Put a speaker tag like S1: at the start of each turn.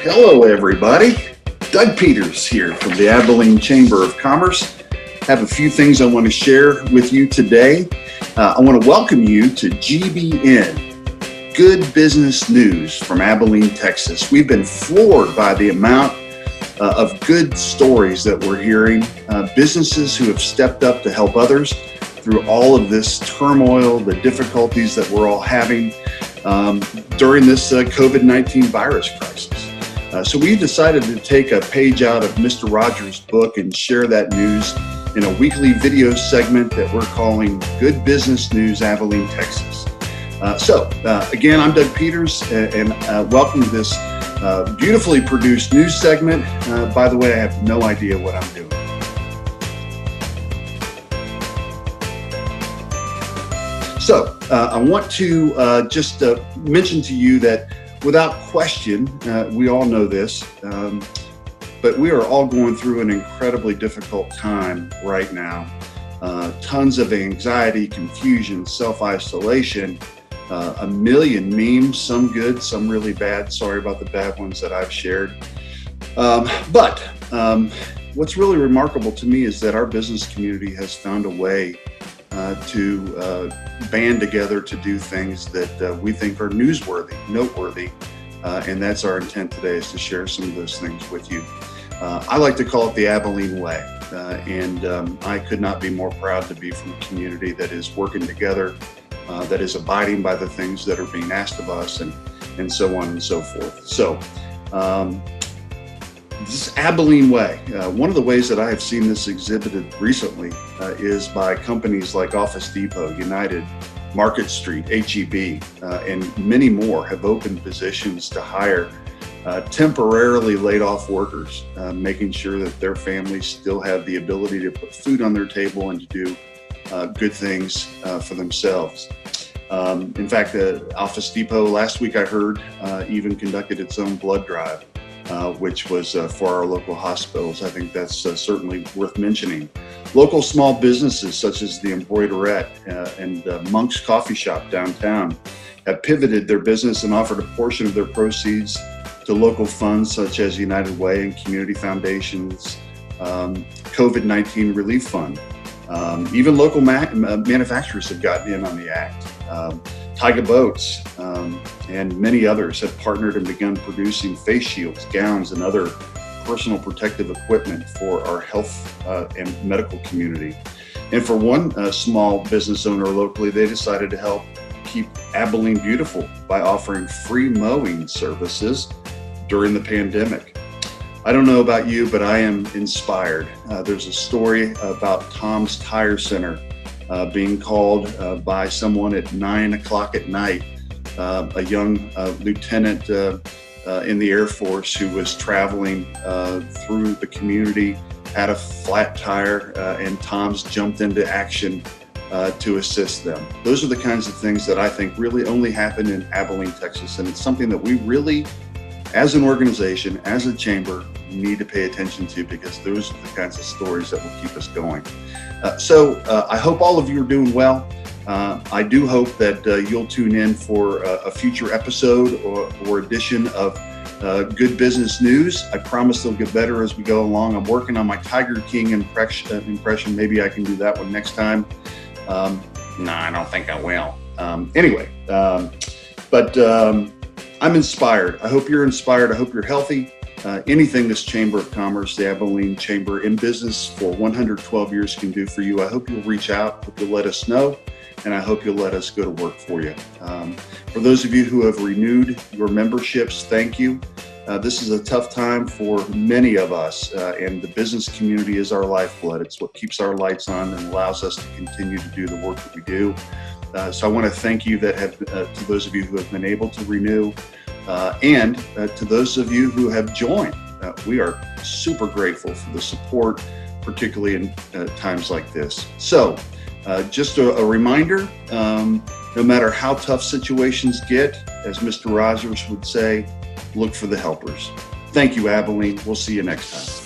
S1: Hello, everybody. Doug Peters here from the Abilene Chamber of Commerce. Have a few things I want to share with you today. I want to welcome you to GBN, Good Business News from Abilene, Texas. We've been floored by the amount of good stories that we're hearing. Businesses who have stepped up to help others through all of this turmoil, the difficulties that we're all having during this COVID-19 virus crisis. So we decided to take a page out of Mr. Rogers' book and share that news in a weekly video segment that we're calling Good Business News Abilene, Texas. Again, I'm Doug Peters, and welcome to this beautifully produced news segment. By the way, I have no idea what I'm doing. So I want to just mention to you that without question, we all know this, but we are all going through an incredibly difficult time right now. Tons of anxiety, confusion, self-isolation, a million memes, some good, some really bad. Sorry about the bad ones that I've shared. But what's really remarkable to me is that our business community has found a way to band together to do things that we think are newsworthy, noteworthy, and that's our intent today, is to share some of those things with you. I like to call it the Abilene way, and I could not be more proud to be from a community that is working together, that is abiding by the things that are being asked of us, and so on and so forth. So this Abilene way, one of the ways that I have seen this exhibited recently is by companies like Office Depot, United, Market Street, HEB, and many more have opened positions to hire temporarily laid off workers, making sure that their families still have the ability to put food on their table and to do good things for themselves. In fact, Office Depot, last week I heard, even conducted its own blood drive, which was for our local hospitals. I think that's certainly worth mentioning. Local small businesses such as the Embroiderette and Monk's Coffee Shop downtown have pivoted their business and offered a portion of their proceeds to local funds such as United Way and community foundations, COVID-19 Relief Fund. Even local manufacturers have gotten in on the act. Tyga Boats and many others have partnered and begun producing face shields, gowns, and other personal protective equipment for our health and medical community. And for one small business owner locally, they decided to help keep Abilene beautiful by offering free mowing services during the pandemic. I don't know about you, but I am inspired. There's a story about Tom's Tire Center being called by someone at 9 o'clock at night, a young lieutenant in the Air Force who was traveling through the community, had a flat tire, and Tom's jumped into action to assist them. Those are the kinds of things that I think really only happen in Abilene, Texas, and it's something that we really, as an organization, as a chamber, need to pay attention to, because those are the kinds of stories that will keep us going. So I hope all of you are doing well. I do hope that you'll tune in for a future episode or edition of Good Business News. I promise they'll get better as we go along. I'm working on my Tiger King impression. Maybe I can do that one next time. No, I don't think I will. Anyway, but I'm inspired. I hope you're inspired. I hope you're healthy. Anything this Chamber of Commerce, the Abilene Chamber, in business for 112 years can do for you, I hope you'll reach out, hope you'll let us know, and I hope you'll let us go to work for you. For those of you who have renewed your memberships, thank you. This is a tough time for many of us, and the business community is our lifeblood. It's what keeps our lights on and allows us to continue to do the work that we do. So I want to thank you that have, to those of you who have been able to renew, and to those of you who have joined. We are super grateful for the support, particularly in times like this. So just a reminder, no matter how tough situations get, as Mr. Rogers would say, look for the helpers. Thank you, Abilene. We'll see you next time.